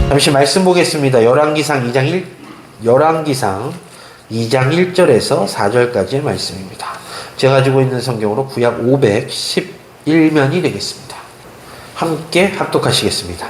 잠시 말씀 보겠습니다. 열왕기상 2장 1절에서 4절까지의 말씀입니다. 제가 가지고 있는 성경으로 구약 511면이 되겠습니다. 함께 합독하시겠습니다.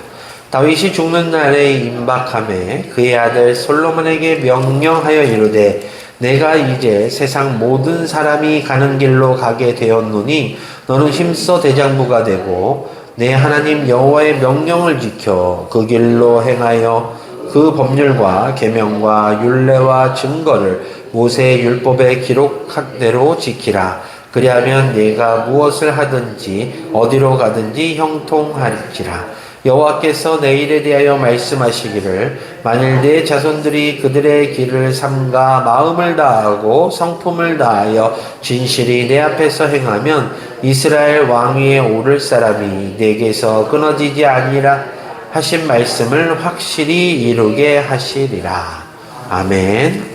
다윗이 죽는 날에 임박함에 그의 아들 솔로몬에게 명령하여 이르되 내가 이제 세상 모든 사람이 가는 길로 가게 되었노니 너는 힘써 대장부가 되고 내 하나님 여호와의 명령을 지켜 그 길로 행하여 그 법률과 계명과 율례와 증거를 모세의 율법에 기록한 대로 지키라. 그리하면 네가 무엇을 하든지 어디로 가든지 형통할지라. 여호와께서 내 일에 대하여 말씀하시기를 만일 네 자손들이 그들의 길을 삼가 마음을 다하고 성품을 다하여 진실이 내 앞에서 행하면 이스라엘 왕위에 오를 사람이 내게서 끊어지지 아니라 하신 말씀을 확실히 이루게 하시리라. 아멘.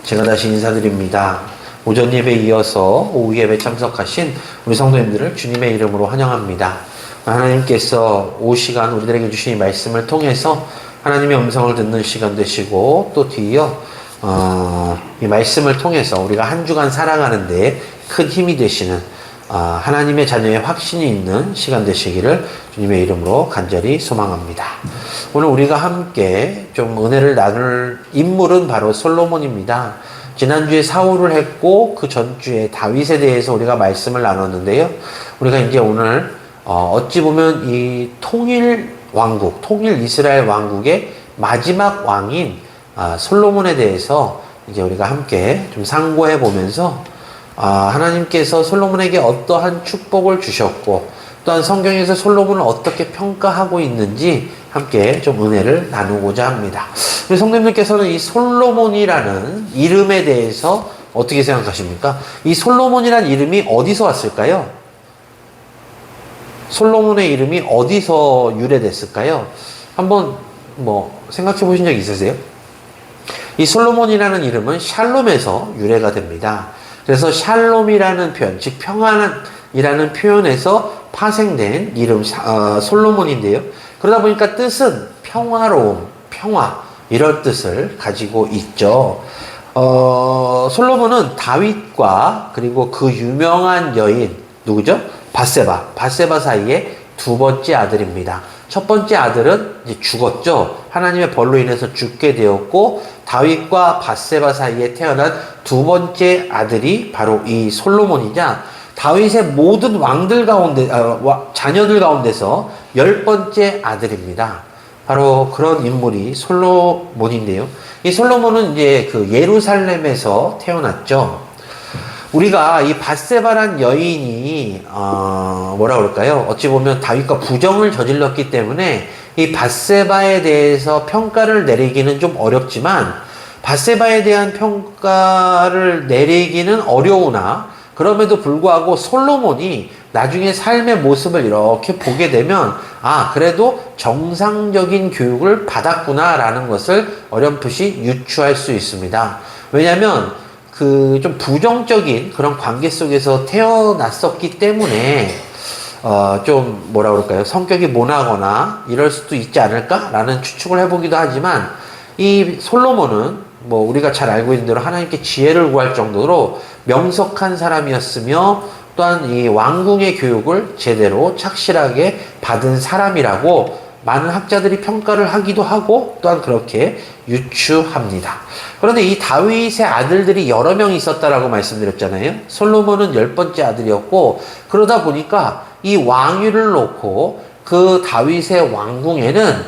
제가 다시 인사드립니다. 오전 예배에 이어서 오후 예배 참석하신 우리 성도님들을 주님의 이름으로 환영합니다. 하나님께서 오후 시간 우리들에게 주신 이 말씀을 통해서 하나님의 음성을 듣는 시간 되시고 또 뒤이어 이 말씀을 통해서 우리가 한 주간 살아가는데 큰 힘이 되시는 하나님의 자녀의 확신이 있는 시간 되시기를 주님의 이름으로 간절히 소망합니다. 오늘 우리가 함께 좀 은혜를 나눌 인물은 바로 솔로몬입니다. 지난주에 사울을 했고 그 전주에 다윗에 대해서 우리가 말씀을 나눴는데요. 우리가 이제 오늘 어찌 보면 이 통일 이스라엘 왕국의 마지막 왕인 솔로몬에 대해서 이제 우리가 함께 좀 상고해 보면서 하나님께서 솔로몬에게 어떠한 축복을 주셨고 또한 성경에서 솔로몬을 어떻게 평가하고 있는지 함께 좀 은혜를 나누고자 합니다. 우리 성도님들께서는 이 솔로몬이라는 이름에 대해서 어떻게 생각하십니까? 이 솔로몬이라는 이름이 어디서 왔을까요? 솔로몬의 이름이 어디서 유래됐을까요? 한번 생각해 보신 적 있으세요? 이 솔로몬이라는 이름은 샬롬에서 유래가 됩니다. 그래서 샬롬이라는 표현, 즉 평안이라는 표현에서 파생된 이름 솔로몬인데요. 그러다 보니까 뜻은 평화로움, 평화 이런 뜻을 가지고 있죠. 솔로몬은 다윗과 그리고 그 유명한 여인 누구죠? 바세바 사이의 두 번째 아들입니다. 첫 번째 아들은 이제 죽었죠. 하나님의 벌로 인해서 죽게 되었고 다윗과 바세바 사이에 태어난 두 번째 아들이 바로 이 솔로몬이자 다윗의 모든 왕들 가운데 자녀들 가운데서 10번째 아들입니다. 바로 그런 인물이 솔로몬인데요. 이 솔로몬은 이제 그 예루살렘에서 태어났죠. 우리가 이 바세바란 여인이 뭐라 그럴까요? 어찌 보면 다윗과 부정을 저질렀기 때문에 이 바세바에 대해서 평가를 내리기는 좀 어렵지만 바세바에 대한 평가를 내리기는 어려우나 그럼에도 불구하고 솔로몬이 나중에 삶의 모습을 이렇게 보게 되면 그래도 정상적인 교육을 받았구나라는 것을 어렴풋이 유추할 수 있습니다. 왜냐하면 그 좀 부정적인 그런 관계 속에서 태어났었기 때문에 좀 뭐라 그럴까요? 성격이 모나거나 이럴 수도 있지 않을까라는 추측을 해보기도 하지만 이 솔로몬은 우리가 잘 알고 있는 대로 하나님께 지혜를 구할 정도로 명석한 사람이었으며 또한 이 왕궁의 교육을 제대로 착실하게 받은 사람이라고 많은 학자들이 평가를 하기도 하고 또한 그렇게 유추합니다. 그런데 이 다윗의 아들들이 여러 명 있었다라고 말씀드렸잖아요. 솔로몬은 10번째 아들이었고 그러다 보니까 이 왕위를 놓고 그 다윗의 왕궁에는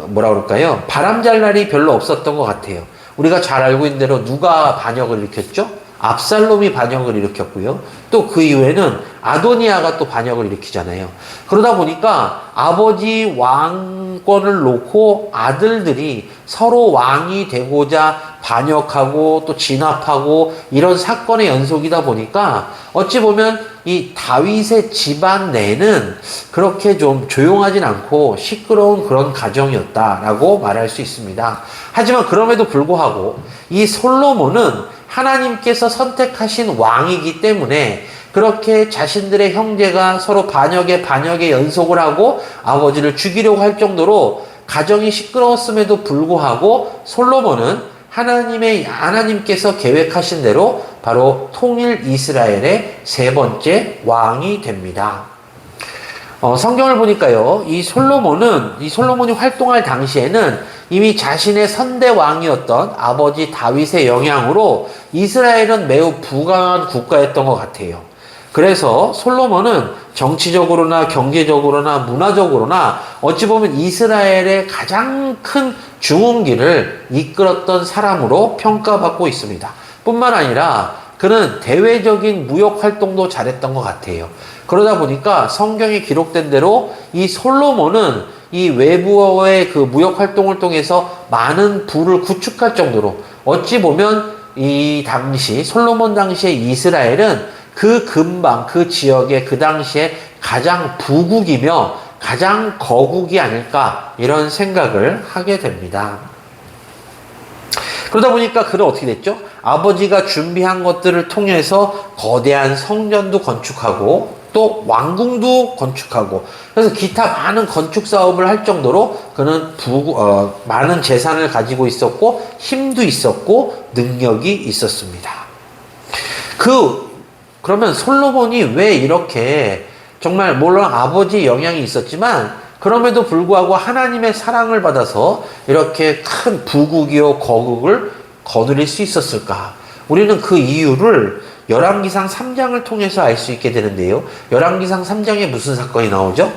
뭐라 그럴까요? 바람잘 날이 별로 없었던 것 같아요. 우리가 잘 알고 있는 대로 누가 반역을 일으켰죠? 압살롬이 반역을 일으켰고요. 또 그 이후에는 아도니아가 또 반역을 일으키잖아요. 그러다 보니까 아버지 왕권을 놓고 아들들이 서로 왕이 되고자 반역하고 또 진압하고 이런 사건의 연속이다 보니까 어찌 보면 이 다윗의 집안 내는 그렇게 좀 조용하진 않고 시끄러운 그런 가정이었다라고 말할 수 있습니다. 하지만 그럼에도 불구하고 이 솔로몬은 하나님께서 선택하신 왕이기 때문에 그렇게 자신들의 형제가 서로 반역에 연속을 하고 아버지를 죽이려고 할 정도로 가정이 시끄러웠음에도 불구하고 솔로몬은 하나님께서 계획하신 대로 바로 통일 이스라엘의 세 번째 왕이 됩니다. 성경을 보니까요, 이 솔로몬이 활동할 당시에는 이미 자신의 선대 왕이었던 아버지 다윗의 영향으로 이스라엘은 매우 부강한 국가였던 것 같아요. 그래서 솔로몬은 정치적으로나 경제적으로나 문화적으로나 어찌 보면 이스라엘의 가장 큰 중흥기를 이끌었던 사람으로 평가받고 있습니다. 뿐만 아니라 그는 대외적인 무역 활동도 잘했던 것 같아요. 그러다 보니까 성경에 기록된 대로 이 솔로몬은 이 외부의 그 무역 활동을 통해서 많은 부를 구축할 정도로 어찌 보면 솔로몬 당시의 이스라엘은 그 근방, 그 지역의 그 당시에 가장 부국이며 가장 거국이 아닐까 이런 생각을 하게 됩니다. 그러다 보니까 그는 어떻게 됐죠? 아버지가 준비한 것들을 통해서 거대한 성전도 건축하고 또 왕궁도 건축하고 그래서 기타 많은 건축 사업을 할 정도로 그는 많은 재산을 가지고 있었고 힘도 있었고 능력이 있었습니다. 그러면 솔로몬이 왜 이렇게 정말 물론 아버지의 영향이 있었지만 그럼에도 불구하고 하나님의 사랑을 받아서 이렇게 큰 부국이요 거국을 거느릴 수 있었을까? 우리는 그 이유를 열왕기상 3장을 통해서 알 수 있게 되는데요. 열왕기상 3장에 무슨 사건이 나오죠?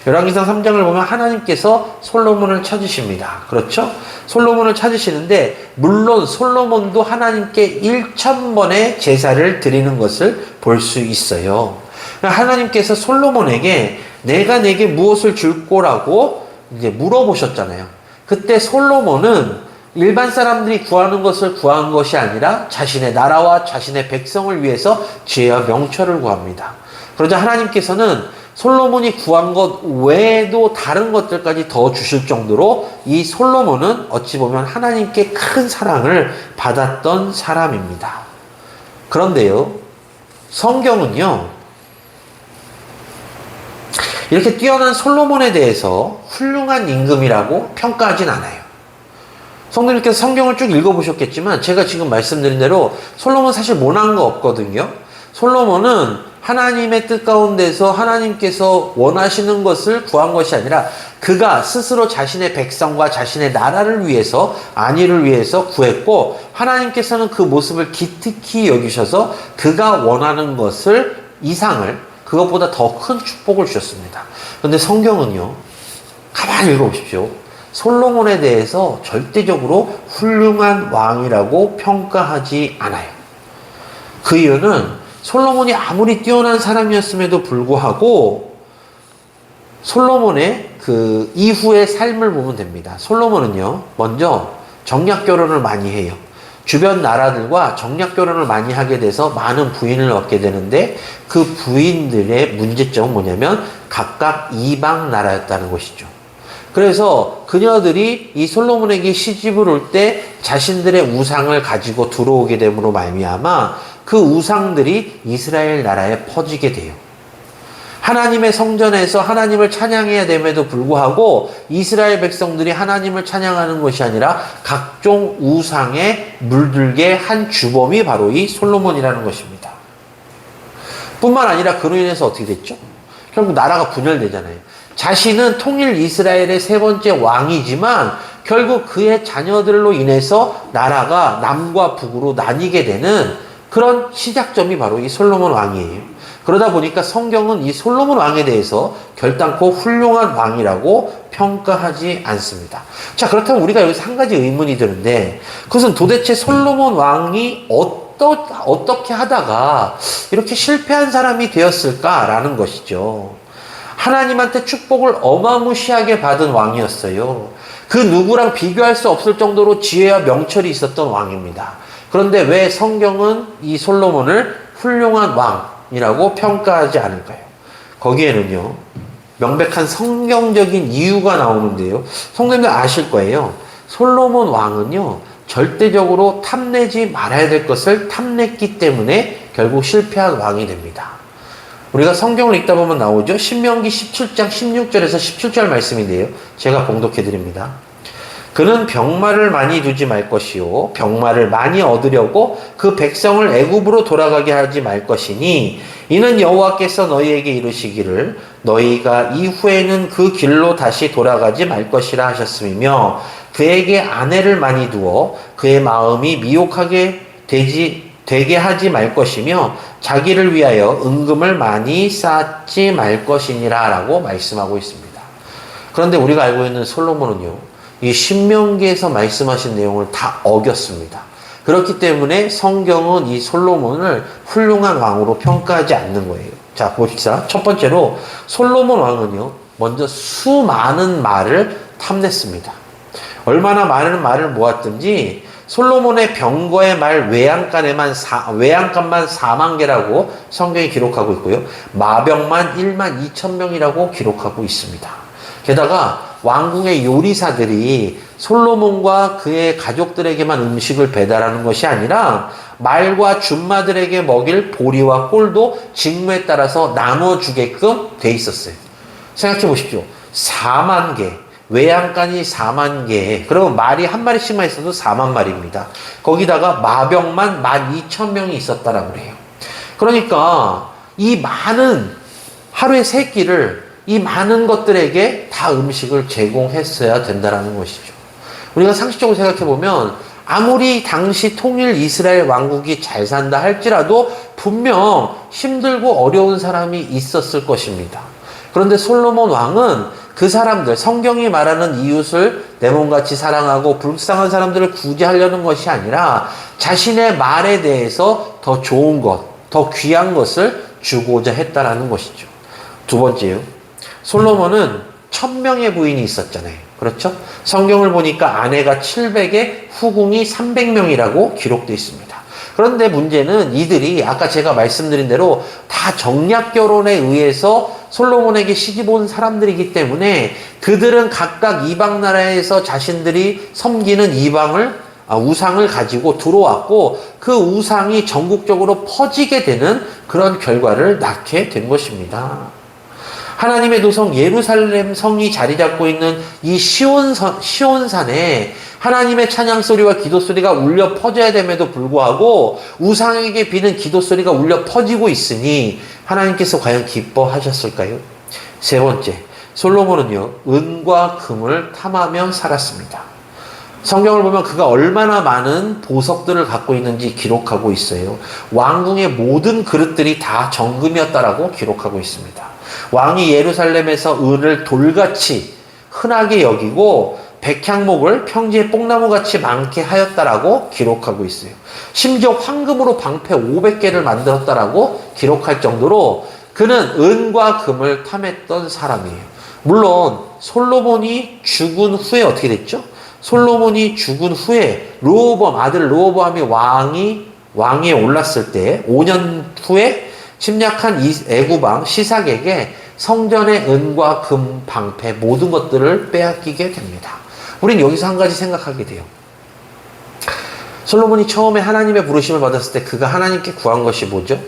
열왕기상 3장을 보면 하나님께서 솔로몬을 찾으십니다. 그렇죠? 솔로몬을 찾으시는데 물론 솔로몬도 하나님께 1000번의 제사를 드리는 것을 볼 수 있어요. 하나님께서 솔로몬에게 내가 내게 무엇을 줄 거라고 이제 물어보셨잖아요. 그때 솔로몬은 일반 사람들이 구하는 것을 구한 것이 아니라 자신의 나라와 자신의 백성을 위해서 지혜와 명철을 구합니다. 그러자 하나님께서는 솔로몬이 구한 것 외에도 다른 것들까지 더 주실 정도로 이 솔로몬은 어찌 보면 하나님께 큰 사랑을 받았던 사람입니다. 그런데요, 성경은요, 이렇게 뛰어난 솔로몬에 대해서 훌륭한 임금이라고 평가하진 않아요. 성도님께서 성경을 쭉 읽어보셨겠지만 제가 지금 말씀드린 대로 솔로몬 사실 못한 거 없거든요. 솔로몬은 하나님의 뜻 가운데서 하나님께서 원하시는 것을 구한 것이 아니라 그가 스스로 자신의 백성과 자신의 나라를 위해서 안위를 위해서 구했고 하나님께서는 그 모습을 기특히 여기셔서 그가 원하는 것을 이상을 그것보다 더 큰 축복을 주셨습니다. 그런데 성경은요, 가만히 읽어보십시오. 솔로몬에 대해서 절대적으로 훌륭한 왕이라고 평가하지 않아요. 그 이유는 솔로몬이 아무리 뛰어난 사람이었음에도 불구하고 솔로몬의 그 이후의 삶을 보면 됩니다. 솔로몬은요, 먼저 정략 결혼을 많이 해요. 주변 나라들과 정략 결혼을 많이 하게 돼서 많은 부인을 얻게 되는데 그 부인들의 문제점은 뭐냐면 각각 이방 나라였다는 것이죠. 그래서 그녀들이 이 솔로몬에게 시집을 올 때 자신들의 우상을 가지고 들어오게 됨으로 말미암아 그 우상들이 이스라엘 나라에 퍼지게 돼요. 하나님의 성전에서 하나님을 찬양해야 됨에도 불구하고 이스라엘 백성들이 하나님을 찬양하는 것이 아니라 각종 우상에 물들게 한 주범이 바로 이 솔로몬이라는 것입니다. 뿐만 아니라 그로 인해서 어떻게 됐죠? 결국 나라가 분열되잖아요. 자신은 통일 이스라엘의 세 번째 왕이지만 결국 그의 자녀들로 인해서 나라가 남과 북으로 나뉘게 되는 그런 시작점이 바로 이 솔로몬 왕이에요. 그러다 보니까 성경은 이 솔로몬 왕에 대해서 결단코 훌륭한 왕이라고 평가하지 않습니다. 자, 그렇다면 우리가 여기서 한 가지 의문이 드는데 그것은 도대체 솔로몬 왕이 어떻게 하다가 이렇게 실패한 사람이 되었을까라는 것이죠. 하나님한테 축복을 어마무시하게 받은 왕이었어요. 그 누구랑 비교할 수 없을 정도로 지혜와 명철이 있었던 왕입니다. 그런데 왜 성경은 이 솔로몬을 훌륭한 왕이라고 평가하지 않을까요? 거기에는요, 명백한 성경적인 이유가 나오는데요. 성도님들 아실 거예요. 솔로몬 왕은요, 절대적으로 탐내지 말아야 될 것을 탐냈기 때문에 결국 실패한 왕이 됩니다. 우리가 성경을 읽다 보면 나오죠. 신명기 17장 16절에서 17절 말씀인데요. 제가 봉독해 드립니다. 그는 병마를 많이 두지 말 것이요 병마를 많이 얻으려고 그 백성을 애굽으로 돌아가게 하지 말 것이니 이는 여호와께서 너희에게 이르시기를 너희가 이후에는 그 길로 다시 돌아가지 말 것이라 하셨음이며 그에게 아내를 많이 두어 그의 마음이 미혹하게 되게 하지 말 것이며 자기를 위하여 은금을 많이 쌓지 말 것이니라 라고 말씀하고 있습니다. 그런데 우리가 알고 있는 솔로몬은요, 이 신명기에서 말씀하신 내용을 다 어겼습니다. 그렇기 때문에 성경은 이 솔로몬을 훌륭한 왕으로 평가하지 않는 거예요. 자, 봅시다. 첫 번째로 솔로몬 왕은요, 먼저 수많은 말을 탐냈습니다. 얼마나 많은 말을 모았든지 솔로몬의 병거의 말 외양간만 4만 개라고 성경이 기록하고 있고요. 마병만 1만 2천 명이라고 기록하고 있습니다. 게다가 왕궁의 요리사들이 솔로몬과 그의 가족들에게만 음식을 배달하는 것이 아니라 말과 준마들에게 먹일 보리와 꿀도 직무에 따라서 나눠주게끔 돼 있었어요. 생각해 보십시오. 4만 개. 외양간이 4만 개. 그러면 말이 한 마리씩만 있어도 4만 마리입니다. 거기다가 마병만 12,000명이 있었다라고 그래요. 그러니까 이 많은 하루에 3끼를 이 많은 것들에게 다 음식을 제공했어야 된다는 것이죠. 우리가 상식적으로 생각해보면 아무리 당시 통일 이스라엘 왕국이 잘 산다 할지라도 분명 힘들고 어려운 사람이 있었을 것입니다. 그런데 솔로몬 왕은 그 사람들, 성경이 말하는 이웃을 내 몸같이 사랑하고 불쌍한 사람들을 구제하려는 것이 아니라 자신의 말에 대해서 더 좋은 것, 더 귀한 것을 주고자 했다라는 것이죠. 두 번째요. 솔로몬은 1000명의 부인이 있었잖아요. 그렇죠? 성경을 보니까 아내가 700에 후궁이 300명이라고 기록되어 있습니다. 그런데 문제는 이들이 아까 제가 말씀드린 대로 다 정략 결혼에 의해서 솔로몬에게 시집 온 사람들이기 때문에 그들은 각각 이방 나라에서 자신들이 섬기는 우상을 가지고 들어왔고 그 우상이 전국적으로 퍼지게 되는 그런 결과를 낳게 된 것입니다. 하나님의 도성 예루살렘 성이 자리 잡고 있는 이 시온산에 하나님의 찬양 소리와 기도 소리가 울려 퍼져야 됨에도 불구하고 우상에게 비는 기도 소리가 울려 퍼지고 있으니 하나님께서 과연 기뻐하셨을까요? 세 번째, 솔로몬은요, 은과 금을 탐하며 살았습니다. 성경을 보면 그가 얼마나 많은 보석들을 갖고 있는지 기록하고 있어요. 왕궁의 모든 그릇들이 다 정금이었다라고 기록하고 있습니다. 왕이 예루살렘에서 은을 돌같이 흔하게 여기고 백향목을 평지에 뽕나무같이 많게 하였다라고 기록하고 있어요. 심지어 황금으로 방패 500개를 만들었다라고 기록할 정도로 그는 은과 금을 탐했던 사람이에요. 물론 솔로몬이 죽은 후에 어떻게 됐죠? 솔로몬이 죽은 후에 아들 르호보암이 왕위에 올랐을 때 5년 후에 침략한 애굽 왕 시삭에게 성전의 은과 금, 방패 모든 것들을 빼앗기게 됩니다. 우린 여기서 한 가지 생각하게 돼요. 솔로몬이 처음에 하나님의 부르심을 받았을 때 그가 하나님께 구한 것이 뭐죠?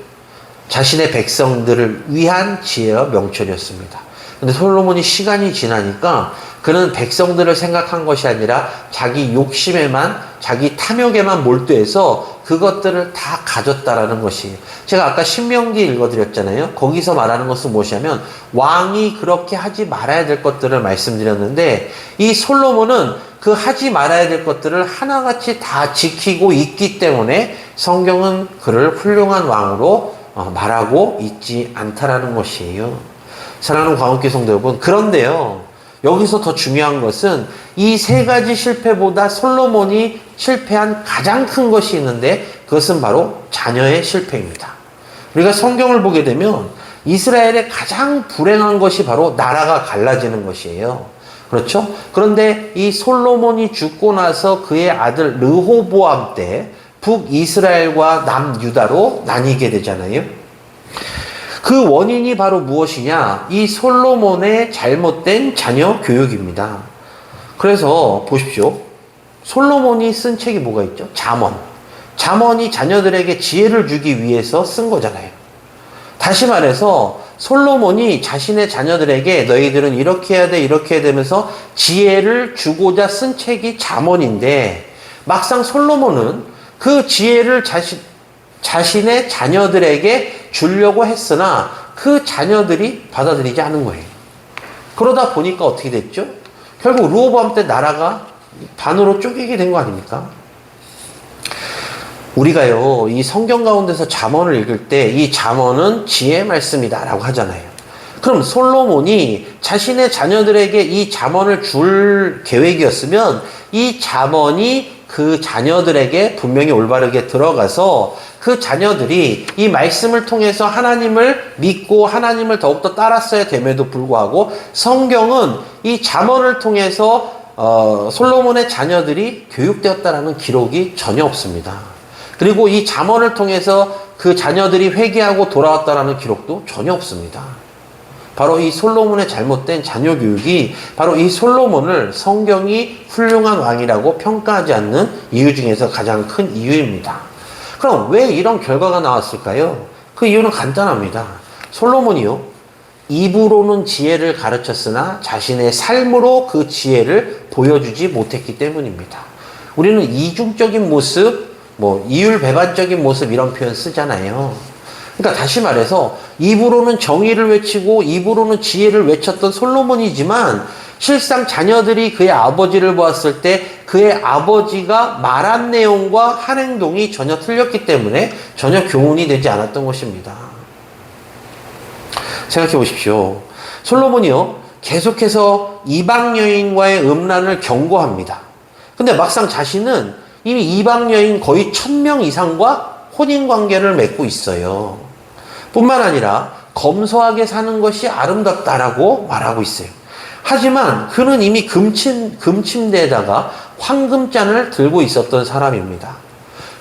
자신의 백성들을 위한 지혜와 명철이었습니다. 근데 솔로몬이 시간이 지나니까 그는 백성들을 생각한 것이 아니라 자기 욕심에만, 자기 탐욕에만 몰두해서 그것들을 다 가졌다라는 것이에요. 제가 아까 신명기 읽어드렸잖아요. 거기서 말하는 것은 무엇이냐면 왕이 그렇게 하지 말아야 될 것들을 말씀드렸는데 이 솔로몬은 그 하지 말아야 될 것들을 하나같이 다 지키고 있기 때문에 성경은 그를 훌륭한 왕으로 말하고 있지 않다라는 것이에요. 사랑하는 광역교 성도 여러분, 그런데요, 여기서 더 중요한 것은 이 세 가지 실패보다 솔로몬이 실패한 가장 큰 것이 있는데 그것은 바로 자녀의 실패입니다. 우리가 성경을 보게 되면 이스라엘의 가장 불행한 것이 바로 나라가 갈라지는 것이에요. 그렇죠? 그런데 이 솔로몬이 죽고 나서 그의 아들 르호보암 때 북이스라엘과 남유다로 나뉘게 되잖아요. 그 원인이 바로 무엇이냐? 이 솔로몬의 잘못된 자녀 교육입니다. 그래서 보십시오. 솔로몬이 쓴 책이 뭐가 있죠? 잠언. 잠언이 자녀들에게 지혜를 주기 위해서 쓴 거잖아요. 다시 말해서 솔로몬이 자신의 자녀들에게 너희들은 이렇게 해야 돼, 이렇게 해야 되면서 지혜를 주고자 쓴 책이 잠언인데, 막상 솔로몬은 그 지혜를 자신의 자녀들에게 주려고 했으나 그 자녀들이 받아들이지 않은 거예요. 그러다 보니까 어떻게 됐죠? 결국 르호보암 때 나라가 반으로 쪼개게 된 거 아닙니까? 우리가요, 이 성경 가운데서 잠언을 읽을 때 이 잠언은 지혜의 말씀이다라고 하잖아요. 그럼 솔로몬이 자신의 자녀들에게 이 잠언을 줄 계획이었으면 이 잠언이 그 자녀들에게 분명히 올바르게 들어가서 그 자녀들이 이 말씀을 통해서 하나님을 믿고 하나님을 더욱더 따랐어야 됨에도 불구하고 성경은 이 잠언을 통해서 솔로몬의 자녀들이 교육되었다라는 기록이 전혀 없습니다. 그리고 이 잠언을 통해서 그 자녀들이 회개하고 돌아왔다라는 기록도 전혀 없습니다. 바로 이 솔로몬의 잘못된 자녀 교육이 바로 이 솔로몬을 성경이 훌륭한 왕이라고 평가하지 않는 이유 중에서 가장 큰 이유입니다. 그럼 왜 이런 결과가 나왔을까요? 그 이유는 간단합니다. 솔로몬이요, 입으로는 지혜를 가르쳤으나 자신의 삶으로 그 지혜를 보여주지 못했기 때문입니다. 우리는 이중적인 모습, 이율배반적인 모습 이런 표현 쓰잖아요. 그러니까 다시 말해서 입으로는 정의를 외치고 입으로는 지혜를 외쳤던 솔로몬이지만 실상 자녀들이 그의 아버지를 보았을 때 그의 아버지가 말한 내용과 한 행동이 전혀 틀렸기 때문에 전혀 교훈이 되지 않았던 것입니다. 생각해 보십시오. 솔로몬이요, 계속해서 이방 여인과의 음란을 경고합니다. 근데 막상 자신은 이미 이방 여인 거의 1000명 이상과 혼인관계를 맺고 있어요. 뿐만 아니라 검소하게 사는 것이 아름답다라고 말하고 있어요. 하지만 그는 이미 금침대에다가 황금잔을 들고 있었던 사람입니다.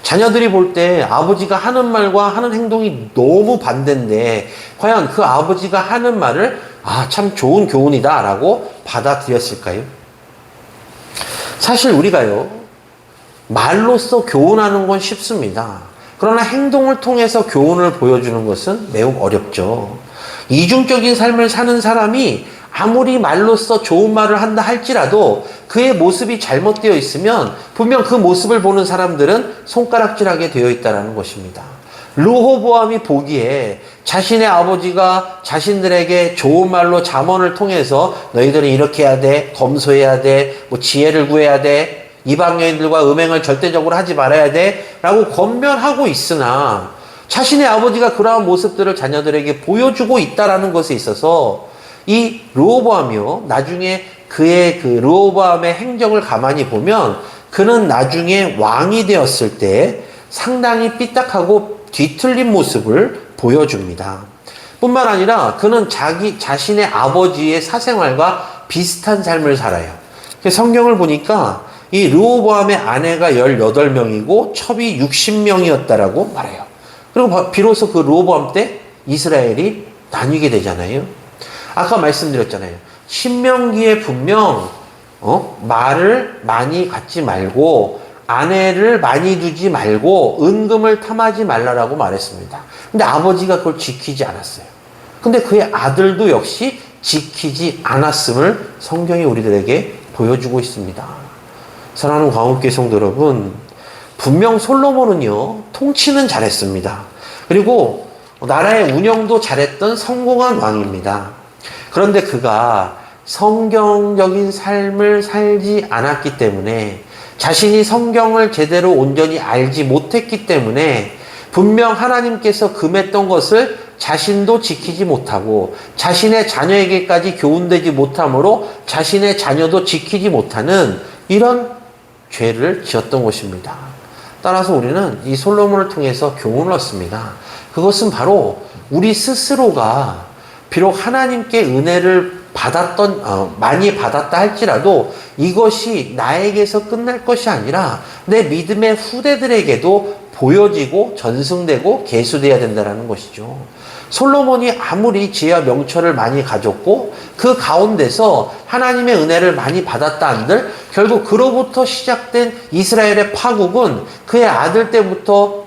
자녀들이 볼 때 아버지가 하는 말과 하는 행동이 너무 반대인데 과연 그 아버지가 하는 말을 참 좋은 교훈이다 라고 받아들였을까요? 사실 우리가요, 말로써 교훈하는 건 쉽습니다. 그러나 행동을 통해서 교훈을 보여주는 것은 매우 어렵죠. 이중적인 삶을 사는 사람이 아무리 말로써 좋은 말을 한다 할지라도 그의 모습이 잘못되어 있으면 분명 그 모습을 보는 사람들은 손가락질하게 되어 있다는 것입니다. 르호보암이 보기에 자신의 아버지가 자신들에게 좋은 말로 잠언을 통해서 너희들은 이렇게 해야 돼, 검소해야 돼, 지혜를 구해야 돼, 이방 여인들과 음행을 절대적으로 하지 말아야 돼 라고 권면하고 있으나 자신의 아버지가 그러한 모습들을 자녀들에게 보여주고 있다는 것에 있어서 이 르호보암이요, 나중에 그의 그 르호보암의 행적을 가만히 보면 그는 나중에 왕이 되었을 때 상당히 삐딱하고 뒤틀린 모습을 보여줍니다. 뿐만 아니라 그는 자신의 아버지의 사생활과 비슷한 삶을 살아요. 성경을 보니까 이 르호보암의 아내가 18명이고 첩이 60명이었다라고 말해요. 그리고 비로소 그 르호보암 때 이스라엘이 나뉘게 되잖아요. 아까 말씀드렸잖아요. 신명기에 분명 말을 많이 갖지 말고 아내를 많이 두지 말고 은금을 탐하지 말라라고 말했습니다. 근데 아버지가 그걸 지키지 않았어요. 근데 그의 아들도 역시 지키지 않았음을 성경이 우리들에게 보여주고 있습니다. 사랑하는 광업교회 성도 여러분, 분명 솔로몬은요, 통치는 잘했습니다. 그리고 나라의 운영도 잘했던 성공한 왕입니다. 그런데 그가 성경적인 삶을 살지 않았기 때문에, 자신이 성경을 제대로 온전히 알지 못했기 때문에 분명 하나님께서 금했던 것을 자신도 지키지 못하고 자신의 자녀에게까지 교훈되지 못함으로 자신의 자녀도 지키지 못하는 이런 죄를 지었던 것입니다. 따라서 우리는 이 솔로몬을 통해서 교훈을 얻습니다. 그것은 바로 우리 스스로가 비록 하나님께 은혜를 많이 받았다 할지라도 이것이 나에게서 끝날 것이 아니라 내 믿음의 후대들에게도 보여지고 전승되고 계수되어야 된다는 것이죠. 솔로몬이 아무리 지혜와 명철을 많이 가졌고 그 가운데서 하나님의 은혜를 많이 받았다 한들 결국 그로부터 시작된 이스라엘의 파국은 그의 아들 때부터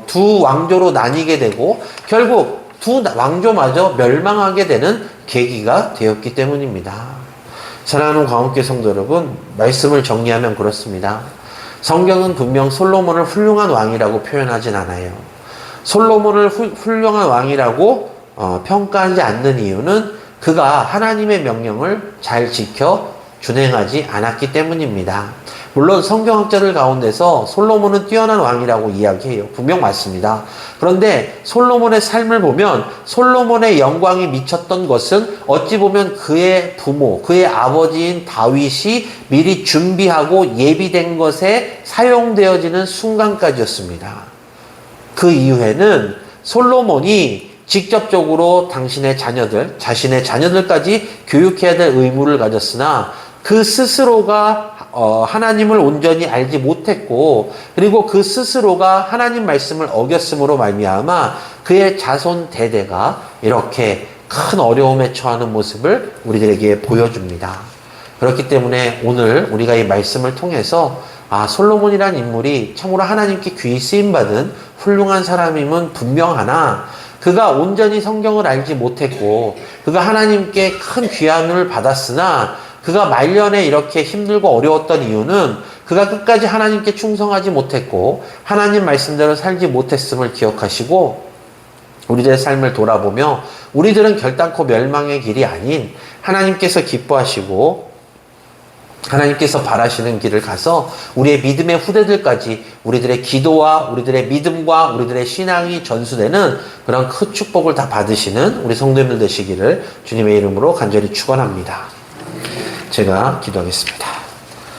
두 왕조로 나뉘게 되고 결국 두 왕조마저 멸망하게 되는 계기가 되었기 때문입니다. 사랑하는 광업교회 성도 여러분, 말씀을 정리하면 그렇습니다. 성경은 분명 솔로몬을 훌륭한 왕이라고 표현하진 않아요. 솔로몬을 훌륭한 왕이라고 평가하지 않는 이유는 그가 하나님의 명령을 잘 지켜 준행하지 않았기 때문입니다. 물론 성경학자들 가운데서 솔로몬은 뛰어난 왕이라고 이야기해요. 분명 맞습니다. 그런데 솔로몬의 삶을 보면 솔로몬의 영광이 미쳤던 것은 어찌 보면 그의 부모, 그의 아버지인 다윗이 미리 준비하고 예비된 것에 사용되어지는 순간까지였습니다. 그 이후에는 솔로몬이 직접적으로 자신의 자녀들까지 교육해야 될 의무를 가졌으나 그 스스로가 하나님을 온전히 알지 못했고, 그리고 그 스스로가 하나님 말씀을 어겼음으로 말미암아 그의 자손 대대가 이렇게 큰 어려움에 처하는 모습을 우리들에게 보여줍니다. 그렇기 때문에 오늘 우리가 이 말씀을 통해서 솔로몬이란 인물이 참으로 하나님께 귀히 쓰임받은 훌륭한 사람임은 분명하나 그가 온전히 성경을 알지 못했고 그가 하나님께 큰 귀함을 받았으나 그가 말년에 이렇게 힘들고 어려웠던 이유는 그가 끝까지 하나님께 충성하지 못했고 하나님 말씀대로 살지 못했음을 기억하시고, 우리들의 삶을 돌아보며 우리들은 결단코 멸망의 길이 아닌 하나님께서 기뻐하시고 하나님께서 바라시는 길을 가서 우리의 믿음의 후대들까지 우리들의 기도와 우리들의 믿음과 우리들의 신앙이 전수되는 그런 큰 축복을 다 받으시는 우리 성도님들 되시기를 주님의 이름으로 간절히 축원합니다. 제가 기도하겠습니다.